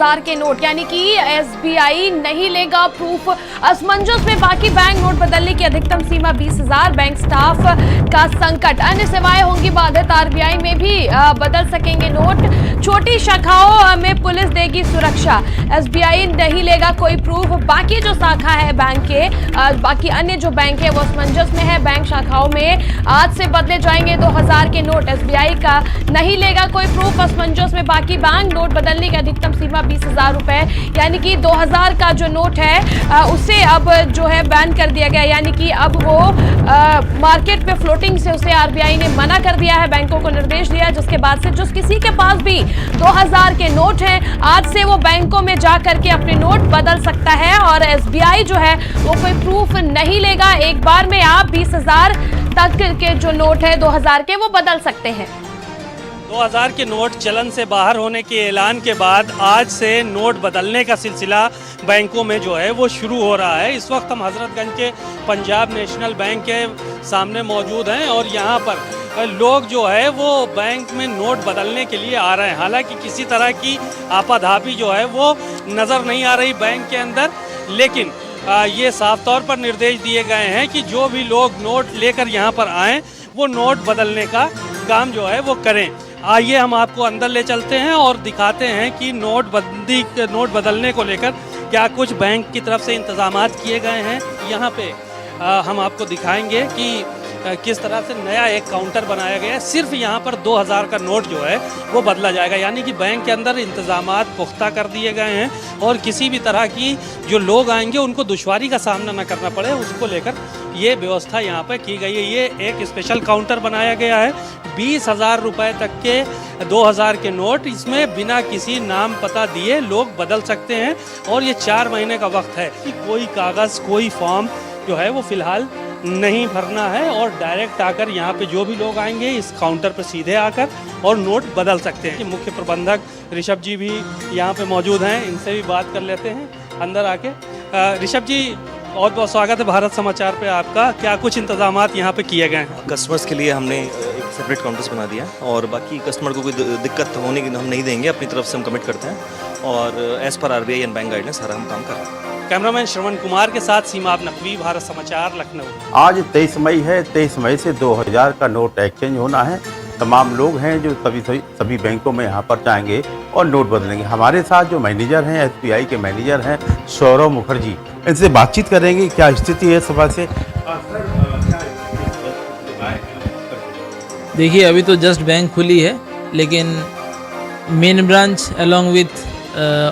हजार के नोट यानी कि एसबीआई नहीं लेगा प्रूफ। असमंजस में बाकी बैंक नोट बदलने की अधिकतम सीमा 20,000। बैंक स्टाफ का संकट, अन्य सेवाएं होंगी बाधित। आरबीआई में भी बदल सकेंगे नोट। छोटी शाखाओं में पुलिस देगी सुरक्षा। एसबीआई नहीं लेगा कोई प्रूफ। बाकी जो शाखा है बैंक के, बाकी अन्य जो बैंक है वो असमंजस में है। बैंक शाखाओं में आज से बदले जाएंगे 2000 के नोट। एसबीआई का नहीं लेगा कोई प्रूफ। असमंजस में बाकी बैंक नोट बदलने की अधिकतम सीमा 20,000 रुपए यानी कि 2000 का जो नोट है उसे अब जो है बैन कर दिया गया, यानी कि अब वो मार्केट पे फ्लोटिंग से उसे आरबीआई ने मना कर दिया है, बैंकों को निर्देश दिया, जिसके बाद से जो किसी के पास भी 2000 के नोट हैं आज से वो बैंकों में जा करके अपने नोट बदल सकता है। और एसबीआई जो है वो कोई प्रूफ नहीं लेगा। एक बार में आप 20,000 तक के जो नोट है 2000 के वो बदल सकते हैं। 2000 के नोट चलन से बाहर होने के ऐलान के बाद आज से नोट बदलने का सिलसिला बैंकों में जो है वो शुरू हो रहा है। इस वक्त हम हजरतगंज के पंजाब नेशनल बैंक के सामने मौजूद हैं और यहाँ पर लोग जो है वो बैंक में नोट बदलने के लिए आ रहे हैं। हालांकि किसी तरह की आपाधापी जो है वो नज़र नहीं आ रही बैंक के अंदर, लेकिन ये साफ तौर पर निर्देश दिए गए हैं कि जो भी लोग नोट लेकर यहाँ पर आएँ वो नोट बदलने का काम जो है वो करें। आइए हम आपको अंदर ले चलते हैं और दिखाते हैं कि नोट बदलने को लेकर क्या कुछ बैंक की तरफ से इंतजामात किए गए हैं। यहाँ पे हम आपको दिखाएंगे कि किस तरह से नया एक काउंटर बनाया गया है। सिर्फ यहाँ पर 2000 का नोट जो है वो बदला जाएगा, यानी कि बैंक के अंदर इंतजामात पुख्ता कर दिए गए हैं और किसी भी तरह की जो लोग आएंगे उनको दुश्वारी का सामना न करना पड़े, उसको लेकर ये व्यवस्था यहाँ पर की गई है। ये एक स्पेशल काउंटर बनाया गया है। 20,000 रुपये तक के 2000 के नोट, इसमें बिना किसी नाम पता दिए लोग बदल सकते हैं और ये 4 महीने का वक्त है कि कोई कागज़ कोई फॉर्म जो है वो फ़िलहाल नहीं भरना है और डायरेक्ट आकर यहाँ पे जो भी लोग आएंगे इस काउंटर पर सीधे आकर और नोट बदल सकते हैं। मुख्य प्रबंधक ऋषभ जी भी यहाँ पे मौजूद हैं, इनसे भी बात कर लेते हैं अंदर आके। ऋषभ जी, बहुत बहुत स्वागत है भारत समाचार पे आपका। क्या कुछ इंतजामात यहाँ पे किए गए हैं? कस्टमर्स के लिए हमने एक सेपरेट काउंटर्स बना दिया है और बाकी कस्टमर को कोई दिक्कत होने की हम नहीं देंगे, अपनी तरफ से हम कमिट करते हैं और as per RBI and bank guidance सारा हम काम कर रहे हैं। कैमरामैन श्रवण कुमार के साथ सीमा नकवी, भारत समाचार, लखनऊ। आज 23 मई है। 23 मई से 2000 का नोट एक्सचेंज होना है। तमाम लोग हैं जो सभी बैंकों में यहाँ पर जाएंगे और नोट बदलेंगे। हमारे साथ जो मैनेजर हैं, एसबीआई के मैनेजर हैं सौरव मुखर्जी, इनसे बातचीत करेंगे क्या स्थिति है सुबह से। देखिए, अभी तो जस्ट बैंक खुली है, लेकिन main branch along with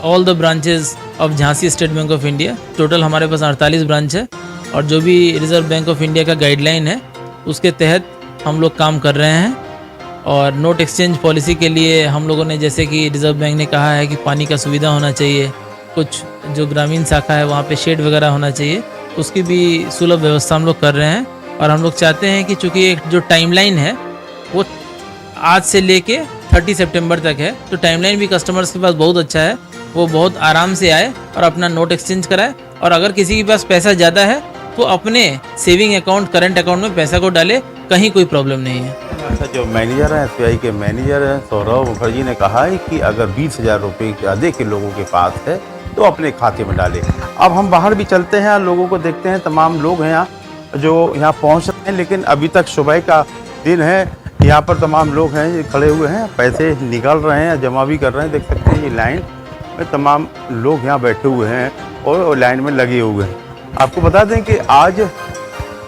all the branches of Jhansi state bank of India, total हमारे पास 48 ब्रांच है और जो भी रिजर्व बैंक ऑफ इंडिया का गाइडलाइन है उसके तहत हम लोग काम कर रहे हैं। और नोट एक्सचेंज पॉलिसी के लिए हम लोगों ने, जैसे कि रिजर्व बैंक ने कहा है कि पानी का सुविधा होना चाहिए, कुछ जो ग्रामीण शाखा है वहाँ पे शेड वगैरह होना चाहिए, उसकी भी सुलभ व्यवस्था हम लोग कर रहे हैं। और हम लोग चाहते हैं कि चूँकि एक जो टाइमलाइन है वो आज से लेके 30 सितंबर तक है, तो टाइमलाइन भी कस्टमर्स के पास बहुत अच्छा है, वो बहुत आराम से आए और अपना नोट एक्सचेंज कराए। और अगर किसी के पास पैसा ज़्यादा है तो अपने सेविंग अकाउंट, करंट अकाउंट में पैसा को डाले, कहीं कोई प्रॉब्लम नहीं है। अच्छा, जो मैनेजर हैं, एसबीआई के मैनेजर हैं सौरव मुखर्जी ने कहा है कि अगर 20,000 रुपये ज़्यादा के लोगों के पास है तो अपने खाते में डाले। अब हम बाहर भी चलते हैं, लोगों को देखते हैं। तमाम लोग हैं यहाँ जो यहाँ पहुँच रहे हैं, लेकिन अभी तक सुबह का दिन है। यहाँ पर तमाम लोग हैं जो खड़े हुए हैं, पैसे निकाल रहे हैं, जमा भी कर रहे हैं। देख सकते हैं ये लाइन में तमाम लोग यहाँ बैठे हुए हैं और लाइन में लगे हुए हैं। आपको बता दें कि आज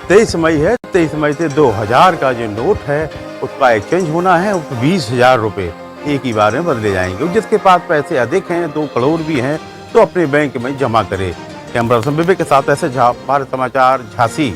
23 मई है। 23 मई से 2000 का जो नोट है उसका एक्सचेंज होना है। 20,000 रुपये एक ही बार में बदले जाएंगे। जिसके पास पैसे अधिक हैं, 2 करोड़ भी हैं, तो अपने बैंक में जमा करे। कैमरा पर्सन विवेक के साथ ऐसे भारत समाचार, झांसी।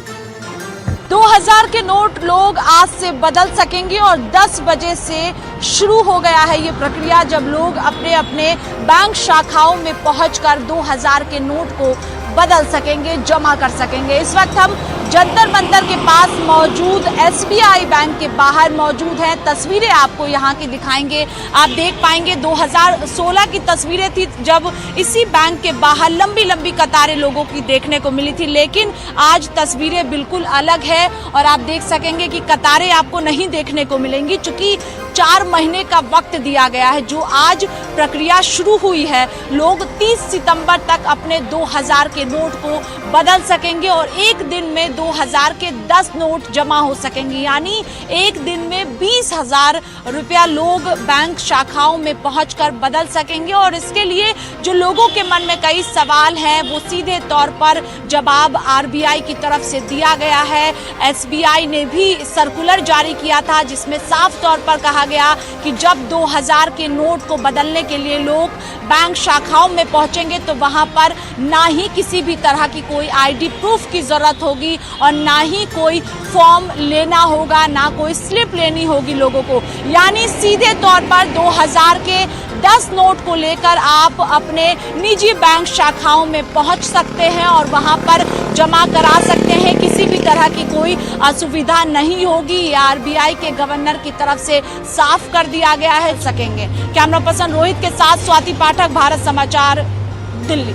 2000 के नोट लोग आज से बदल सकेंगे और 10 बजे से शुरू हो गया है ये प्रक्रिया, जब लोग अपने अपने बैंक शाखाओं में पहुंचकर 2000 के नोट को बदल सकेंगे, जमा कर सकेंगे। इस वक्त हम जंतर मंतर के पास मौजूद एसबीआई बैंक के बाहर मौजूद हैं। तस्वीरें आपको यहाँ की दिखाएंगे। आप देख पाएंगे 2016 की तस्वीरें थी जब इसी बैंक के बाहर लंबी लंबी कतारें लोगों की देखने को मिली थी, लेकिन आज तस्वीरें बिल्कुल अलग है और आप देख सकेंगे कि कतारें आपको नहीं देखने को मिलेंगी, चूंकि 4 महीने का वक्त दिया गया है। जो आज प्रक्रिया शुरू हुई है, लोग 30 सितंबर तक अपने 2000 के नोट को बदल सकेंगे और एक दिन में 2000 के 10 नोट जमा हो सकेंगे। यानी एक दिन में 20,000 रुपया लोग बैंक शाखाओं में पहुंचकर बदल सकेंगे। और इसके लिए जो लोगों के मन में कई सवाल हैं, वो सीधे तौर पर जवाब आरबीआई की तरफ से दिया गया है। एसबीआई ने भी सर्कुलर जारी किया था, जिसमें साफ तौर पर कहा गया कि जब 2000 के नोट को बदलने के लिए लोग बैंक शाखाओं में पहुंचेंगे तो वहां पर ना ही किसी भी तरह की कोई आईडी प्रूफ की जरूरत होगी और ना ही कोई फॉर्म लेना होगा, ना कोई स्लिप लेनी होगी लोगों को। यानी सीधे तौर पर 2000 के 10 नोट को लेकर आप अपने निजी बैंक शाखाओं में पहुंच सकते हैं और वहां पर जमा करा सकते हैं। किसी भी तरह की कोई असुविधा नहीं होगी। ये आरबीआई के गवर्नर की तरफ से साफ कर दिया गया है। सकेंगे। कैमरा पर्सन रोहित के साथ स्वाति पाठक, भारत समाचार, दिल्ली।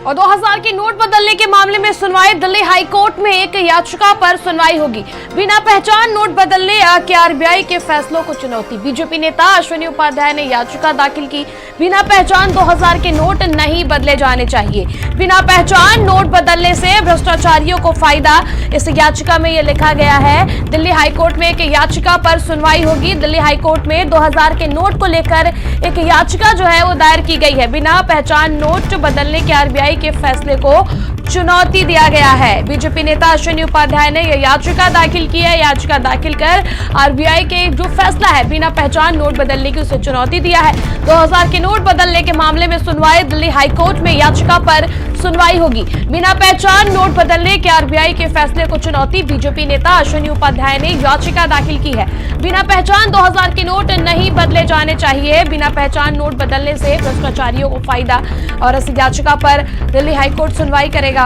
और 2000 के नोट बदलने के मामले में सुनवाई दिल्ली हाई कोर्ट में एक याचिका पर सुनवाई होगी। बिना पहचान नोट बदलने के आरबीआई के फैसलों को चुनौती। बीजेपी नेता अश्विनी उपाध्याय ने याचिका दाखिल की। बिना पहचान 2000 के नोट नहीं बदले जाने चाहिए। बिना पहचान नोट बदलने से भ्रष्टाचारियों को फायदा, इस याचिका में यह लिखा गया है। दिल्ली हाई कोर्ट में एक याचिका पर सुनवाई होगी। दिल्ली हाई कोर्ट में 2000 के नोट को लेकर एक याचिका जो है वो दायर की गई है। बिना पहचान नोट बदलने के आरबीआई के फैसले को चुनौती दिया गया है। बीजेपी नेता अश्विनी उपाध्याय ने यह याचिका दाखिल की है। याचिका दाखिल कर आरबीआई के जो फैसला है बिना पहचान नोट बदलने की, उसे चुनौती दिया है। 2000 के नोट बदलने के मामले में सुनवाई दिल्ली हाई कोर्ट में याचिका पर सुनवाई होगी। बिना पहचान नोट बदलने के आरबीआई के फैसले को चुनौती। बीजेपी नेता अश्विनी उपाध्याय ने याचिका दाखिल की है। बिना पहचान 2000 के नोट नहीं बदले जाने चाहिए। बिना पहचान नोट बदलने से भ्रष्टाचारियों को फायदा, और इस याचिका पर दिल्ली हाई कोर्ट सुनवाई करेगा।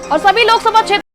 और सभी लोकसभा क्षेत्र